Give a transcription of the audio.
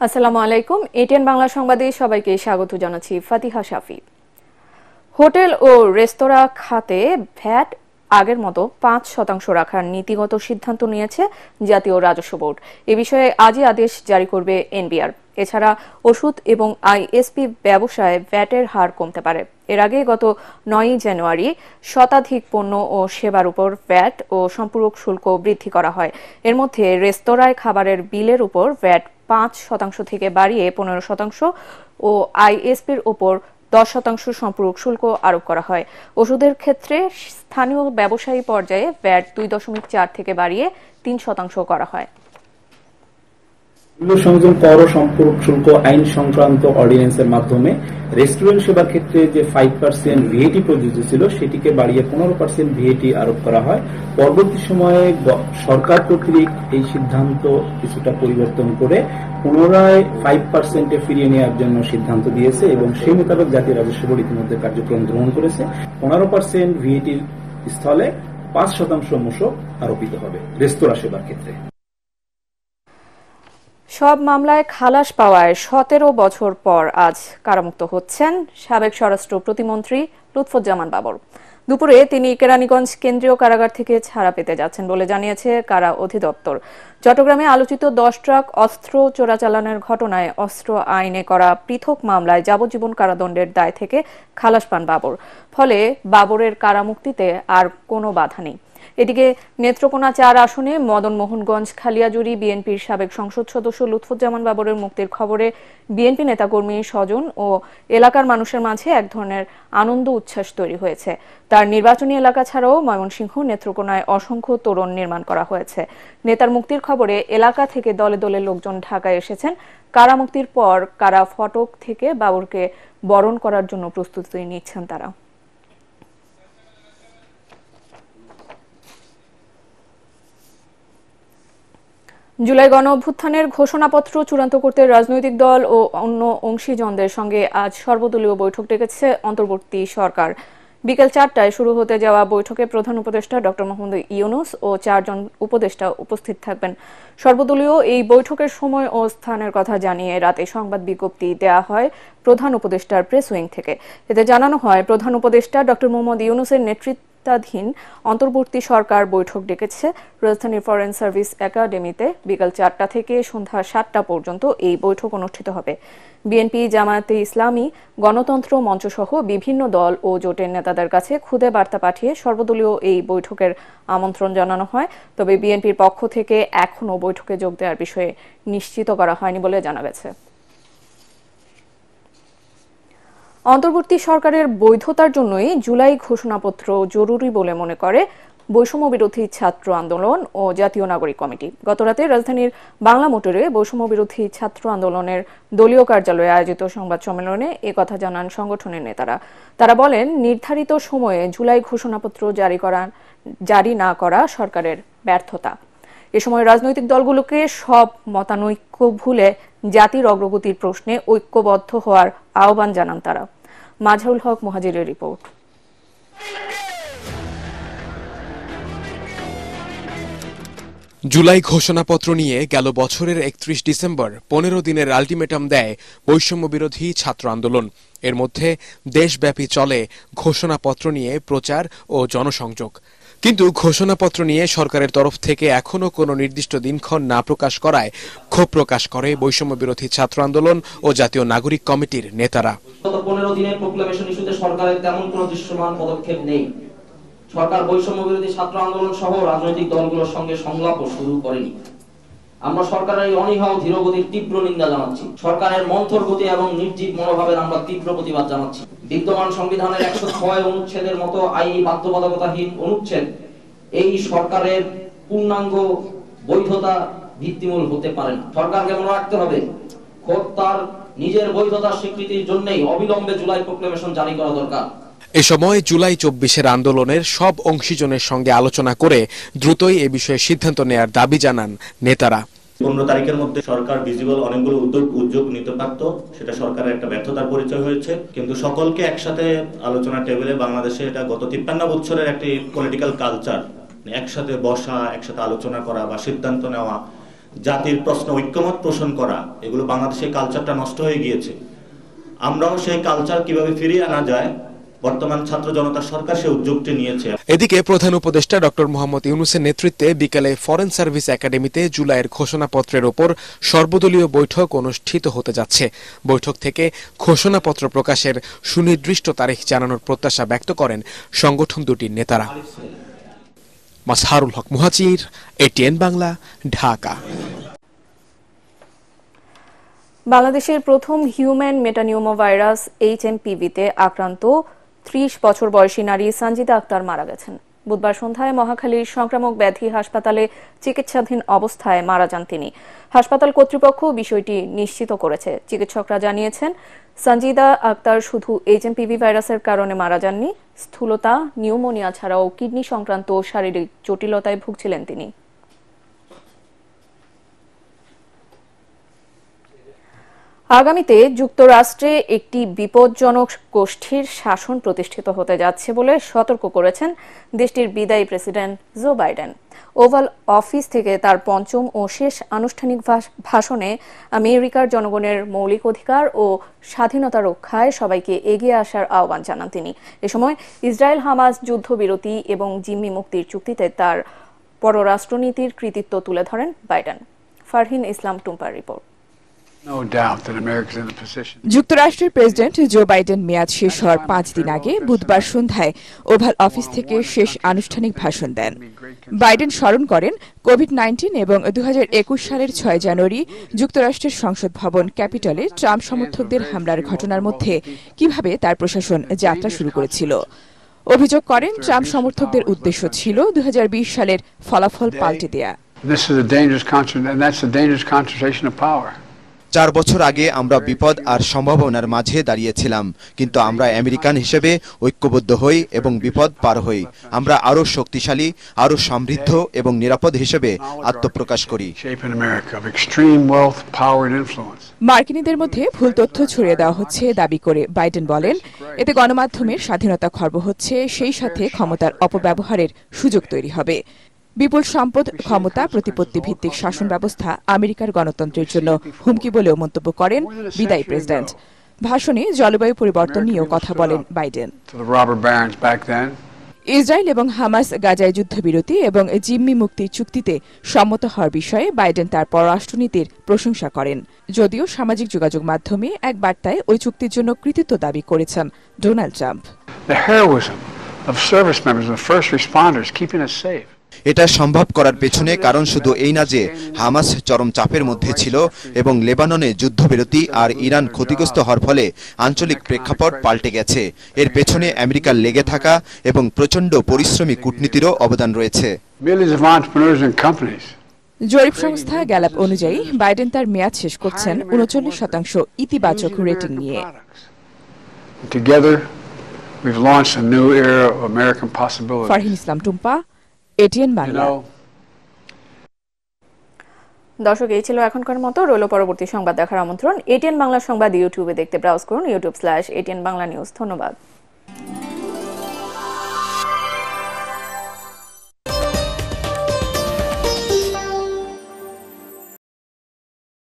আসসালামু আলাইকুম। এটিএন বাংলা সংবাদে সবাইকে স্বাগত জানাচ্ছি ফাতিহা শাফি। হোটেল ও রেস্তোরাঁ খাতে ভ্যাট আগের মতো ৫% রাখার নীতিগত সিদ্ধান্ত নিয়েছে জাতীয় রাজস্ব বোর্ড। এ বিষয়ে আজই আদেশ জারি করবে এনবিআর। এছাড়া ওষুধ এবং আইএসপি ব্যবসায় ভ্যাটের হার কমতে পারে। এর আগে গত ৯ জানুয়ারি শতাধিক পণ্য ও সেবার উপর ভ্যাট ও সম্পূরক শুল্ক বৃদ্ধি করা হয়। এর মধ্যে রেস্তোরাঁয় খাবারের বিলের উপর ভ্যাট ৫% থেকে বাড়িয়ে ১৫% ও আইএসপির ওপর 10% সম্পূরক শুল্ক আরোপ করা হয়। ওষুধের ক্ষেত্রে স্থানীয় ব্যবসায়ী পর্যায়ে ভ্যাট ২.৪ থেকে বাড়িয়ে ৩% করা হয়। মূল্য সংযোজন কর ও সম্পূরক শুল্ক আইন সংক্রান্ত অর্ডিন্যান্সের মাধ্যমে রেস্টুরেন্ট সেবার ক্ষেত্রে যে 5% ভিএটি প্রযোজ্য ছিল সেটিকে বাড়িয়ে 15% ভিএটি আরোপ করা হয়। পরবর্তী সময়ে সরকার কর্তৃক এই সিদ্ধান্ত কিছুটা পরিবর্তন করে পুনরায় 5% ফিরিয়ে নেওয়ার জন্য সিদ্ধান্ত দিয়েছে এবং সেই মোতাবেক জাতীয় রাজস্ব বোর্ড ইতিমধ্যে কার্যক্রম গ্রহণ করেছে। 15% ভিএটির স্থলে 5% মূসক আরোপিত হবে রেস্তোরাঁ সেবার ক্ষেত্রে। সব মামলায় খালাস পাওয়ায় ১৭ বছর পর আজ কারামুক্ত হচ্ছেন সাবেক স্বরাষ্ট্র প্রতিমন্ত্রী লুৎফুজ্জামান বাবর। দুপুরে তিনি কেরানীগঞ্জ কেন্দ্রীয় কারাগার থেকে ছাড়া পেতে যাচ্ছেন বলে জানিয়েছে কারা অধিদপ্তর। চট্টগ্রামে আলোচিত 10 ট্রাক অস্ত্র চোরাচালানের ঘটনায় অস্ত্র আইনে করা পৃথক মামলায় যাবজ্জীবন কারাদণ্ডের দায় থেকে খালাস পান বাবর। ফলে বাবরের কারামুক্তিতে আর কোনো বাধা নেই। এদিকে নেত্রকোনা ৪ আসনে মদন মোহনগঞ্জ খালিয়াজুড়ি বিএনপির সাবেক সংসদ সদস্য লুৎফুজ্জামান বাবরের মুক্তির খবরে বিএনপি নেতাকর্মী স্বজন ও এলাকার মানুষের মাঝে এক ধরনের আনন্দ উচ্ছ্বাস তৈরি হয়েছে। তার নির্বাচনী এলাকা ছাড়াও ময়মনসিংহ নেত্রকোনায় অসংখ্য তোরণ নির্মাণ করা হয়েছে। নেতার মুক্তির খবরে এলাকা থেকে দলে দলে লোকজন ঢাকায় এসেছেন। কারামুক্তির পর কারা ফটক থেকে বাবরকে বরণ করার জন্য প্রস্তুতি নিচ্ছেন তারা। জুলাই গণ অভ্যুত্থানের ঘোষণাপত্র চূড়ান্ত করতে রাজনৈতিক দল ও অন্য অংশীজনদের সঙ্গে আজ সর্বদলীয় বৈঠক ডেকেছে অন্তর্বর্তী সরকার। বিকেল ৪টায় শুরু হতে যাওয়া বৈঠকে প্রধান উপদেষ্টা ড মোহাম্মদ ইউনূস ও 4 জন উপদেষ্টা উপস্থিত থাকবেন। সর্বদলীয় এই বৈঠকের সময় ও স্থানের কথা জানিয়ে রাতে সংবাদ বিজ্ঞপ্তি দেওয়া হয় প্রধান উপদেষ্টার প্রেস উইং থেকে। এতে জানানো হয়, প্রধান উপদেষ্টা ড মোহাম্মদ ইউনূসের নেতৃত্বাধীন অন্তর্বর্তী সরকার বৈঠক ডেকেছে রাজধানীর ফরেন সার্ভিস একাডেমিতে। বিকাল ৪টা থেকে সন্ধ্যা ৭টা পর্যন্ত এই বৈঠক অনুষ্ঠিত হবে। বিএনপি, জামায়াতে ইসলামী, গণতন্ত্র মঞ্চ সহ বিভিন্ন দল ও জোটের নেতাদের কাছে খুদে বার্তা পাঠিয়ে সর্বদলীয় এই বৈঠকের আমন্ত্রণ জানানো হয়। তবে বিএনপির পক্ষ থেকে এখনও বৈঠকে যোগ দেওয়ার বিষয়ে নিশ্চিত করা হয়নি বলে জানা গেছে। অন্তর্বর্তী সরকারের বৈধতার জন্যই জুলাই ঘোষণাপত্র জরুরি বলে মনে করে বৈষম্য বিরোধী ছাত্র আন্দোলন ও জাতীয় নাগরিক কমিটি। গতরাতে রাজধানীর বাংলা মোটরে বৈষম্য বিরোধী ছাত্র আন্দোলনের দলীয় কার্যালয়ে আয়োজিত সংবাদ সম্মেলনে একথা জানান সংগঠনের নেতারা। তারা বলেন, নির্ধারিত সময়ে জুলাই ঘোষণাপত্র জারি না করা সরকারের ব্যর্থতা। এ সময় রাজনৈতিক দলগুলোকে সব মতানৈক্য ভুলে জাতির অগ্রগতির প্রশ্নে ঐক্যবদ্ধ হওয়ার আহ্বান জানান তারা। মাঝারুল হক মুহাজিরের রিপোর্ট। জুলাই ঘোষণাপত্র নিয়ে গেল বছরের ৩১ ডিসেম্বর ১৫ দিনের আলটিমেটাম দেয় বৈষম্য বিরোধী ছাত্র আন্দোলন। এর মধ্যে দেশব্যাপী চলে ঘোষণাপত্র নিয়ে প্রচার ও জনসংযোগ। কিন্তু ঘোষণাপত্র নিয়ে সরকারের তরফ থেকে এখনো কোনো নির্দিষ্ট দিনক্ষণ না প্রকাশ করায় ক্ষোভ প্রকাশ করে বৈষম্য বিরোধী ছাত্র আন্দোলন ও জাতীয় নাগরিক কমিটির নেতারা। গত ১৫ দিনের প্রোক্লামেশন ইস্যুতে সরকারের তেমন কোনো দৃশ্যমান পদক্ষেপ নেই। সরকার বৈষম্য বিরোধী ছাত্র আন্দোলন সহ রাজনৈতিক দলগুলোর সঙ্গে সংলাপও শুরু করেনি। আমরা সরকারের এই অনীহা ও ধীরগতির তীব্র নিন্দা জানাচ্ছি। সরকারের মন্থর গতি এবং নির্জীব মনোভাবের আমরা তীব্র প্রতিবাদ জানাচ্ছি। বিদ্যমান সংবিধানের ১০৬ অনুচ্ছেদের মতো আইনি বাধ্যবাধকতাহীন অনুচ্ছেদ এই সরকারের পূর্ণাঙ্গ বৈধতা ভিত্তিমূল হতে পারে না। সরকারকে মনে রাখতে হবে, খোদ তার নিজের বৈধতার স্বীকৃতির জন্যই অবিলম্বে জুলাই প্রোক্লেমেশন জারি করা দরকার। এ সময় জুলাই ২৪-এর আন্দোলনের সব অংশীজনের সঙ্গে আলোচনা করে দ্রুতই এ বিষয়ে সিদ্ধান্ত নেয়ার দাবি জানান নেতারা। ১৫ তারিখের মধ্যে সরকার ভিজিবল অনেকগুলো উদ্যোগ নিতে পারত, সেটা সরকারের একটা ব্যর্থতার পরিচয় হয়েছে। কিন্তু সকলকে একসাথে আলোচনা টেবিলে, বাংলাদেশে এটা গত ৫৩ বছরের একটি পলিটিক্যাল কালচার, একসাথে বসা, একসাথে আলোচনা করা বা সিদ্ধান্ত নেওয়া, জাতির প্রশ্ন ঐক্যমত পোষণ করা, এগুলো বাংলাদেশের কালচারটা নষ্ট হয়ে গিয়েছে। আমরাও সেই কালচার কিভাবে ফিরিয়ে আনা যায়, বর্তমান ছাত্র জনতা সরকার সে উদ্যোগটি নিয়েছে। এদিকে প্রধান উপদেষ্টা ডক্টর মোহাম্মদ ইউনূসের নেতৃত্বে বিকেলে ফরেন সার্ভিস একাডেমিতে জুলাইয়ের ঘোষণাপত্রের ওপর সর্বদলীয় বৈঠক অনুষ্ঠিত হতে যাচ্ছে। বৈঠক থেকে ঘোষণাপত্র প্রকাশের সুনির্দিষ্ট তারিখ জানানোর প্রত্যাশা ব্যক্ত করেন সংগঠন দুটির নেতারা। মাজহারুল হক মুহাজির, এটিএন বাংলা, ঢাকা। বাংলাদেশের প্রথম হিউম্যান মেটানিউমো ভাইরাস HMPV-তে আক্রান্ত 30 বছর বয়সী নারী সঞ্জিদা আক্তার মারা গেছেন। বুধবার সন্ধ্যায় মহাখালীর সংক্রামক ব্যাধি হাসপাতালে চিকিৎসাধীন অবস্থায় মারা যান তিনি। হাসপাতাল কর্তৃপক্ষ বিষয়টি নিশ্চিত করেছে। চিকিৎসকরা জানিয়েছেন, সঞ্জিদা আক্তার শুধু HMPV ভাইরাসের কারণে মারা যাননি, স্থূলতা, নিউমোনিয়া ছাড়াও কিডনি সংক্রান্ত শারীরিক জটিলতায় ভুগছিলেন তিনি। আগামীতে যুক্তরাষ্ট্রে একটি বিপজ্জনক গোষ্ঠীর শাসন প্রতিষ্ঠিত হতে যাচ্ছে বলে সতর্ক করেছেন দেশটির বিদায়ী president Joe Biden. Oval Office থেকে তার পঞ্চম ও শেষ আনুষ্ঠানিক ভাষণে আমেরিকার জনগণের মৌলিক অধিকার ও স্বাধীনতা রক্ষায় সবাইকে এগিয়ে আসার আহ্বান জানান তিনি। এ সময় ইসরায়েল হামাস যুদ্ধবিরতি এবং জিম্মি মুক্তির চুক্তিতে তার পররাষ্ট্রনীতির কৃতিত্ব তুলে ধরেন বাইডেন। ফারহিন ইসলাম টুম্পার রিপোর্ট। যুক্তরাষ্ট্রের প্রেসিডেন্ট জো বাইডেন মেয়াদ শেষ হওয়ার 5 দিন আগে বুধবার সন্ধ্যায় ওভাল অফিস থেকে শেষ আনুষ্ঠানিক ভাষণ দেন। বাইডেন স্মরণ করেন কোভিড-19 এবং 2021 সালের 6 জানুয়ারি যুক্তরাষ্ট্রের সংসদ ভবন ক্যাপিটলে ট্রাম্প সমর্থকদের হামলার ঘটনার মধ্যে কিভাবে তার প্রশাসন যাত্রা শুরু করেছিল। অভিযোগ করেন ট্রাম্প সমর্থকদের উদ্দেশ্য ছিল 2020 সালের ফলাফল পাল্টে দেয়া। 4 বছর আগে আমরা বিপদ আর সম্ভাবনার মাঝে দাঁড়িয়েছিলাম, কিন্তু আমরা আমেরিকান হিসেবে ঐক্যবদ্ধ হই এবং বিপদ পার হই। আমরা আরো শক্তিশালী, আরো সমৃদ্ধ এবং নিরাপদ হিসেবে আত্মপ্রকাশ করি। মার্কিনীদের মধ্যে ভুল তথ্য ছড়িয়ে দেওয়া হচ্ছে দাবি করে বাইডেন বলেন, এতে গণমাধ্যমের স্বাধীনতা খর্ব হচ্ছে, সেই সাথে ক্ষমতার অপব্যবহারের সুযোগ তৈরি হবে। বিপুল সম্পদ, ক্ষমতা, প্রতিপত্তি ভিত্তিক শাসন ব্যবস্থা আমেরিকার গণতন্ত্রের জন্য হুমকি বলেও মন্তব্য করেন বিদায়ী প্রেসিডেন্ট। ভাষণে জলবায়ু পরিবর্তন নিয়েও কথা বলেন বাইডেন। ইসরায়েল এবং হামাস গাজায় যুদ্ধবিরতি এবং জিম্মি মুক্তি চুক্তিতে সম্মত হওয়ার বিষয়ে বাইডেন তার পররাষ্ট্রনীতির প্রশংসা করেন। যদিও সামাজিক যোগাযোগ মাধ্যমে এক বার্তায় ওই চুক্তির জন্য কৃতিত্ব দাবি করেছেন ডোনাল্ড ট্রাম্প। এটা সম্ভব করার পেছনে কারণ শুধু এই না যে হামাস চরম চাপের মধ্যে ছিল এবং লেবাননে যুদ্ধবিরতি আর ইরান ক্ষতিগ্রস্ত হওয়ার ফলে আঞ্চলিক প্রেক্ষাপট পাল্টে গেছে। এর পেছনে আমেরিকার লেগে থাকা এবং প্রচণ্ড পরিশ্রমী কূটনীতিরও অবদান রয়েছে। জরিপ সংস্থা গ্যালাপ অনুযায়ী বাইডেন তার মেয়াদ শেষ করছেন 39% ইতিবাচক রেটিং নিয়ে। ফারহিন ইসলাম টুম্পা, এটিএন বাংলা। দর্শক, এই ছিল এখনকার মতো। রইল পরবর্তী সংবাদ দেখার আমন্ত্রণ। এটিএন বাংলা সংবাদ ইউটিউবে দেখতে ব্রাউজ করুন, youtube/ATN Bangla News। ধন্যবাদ।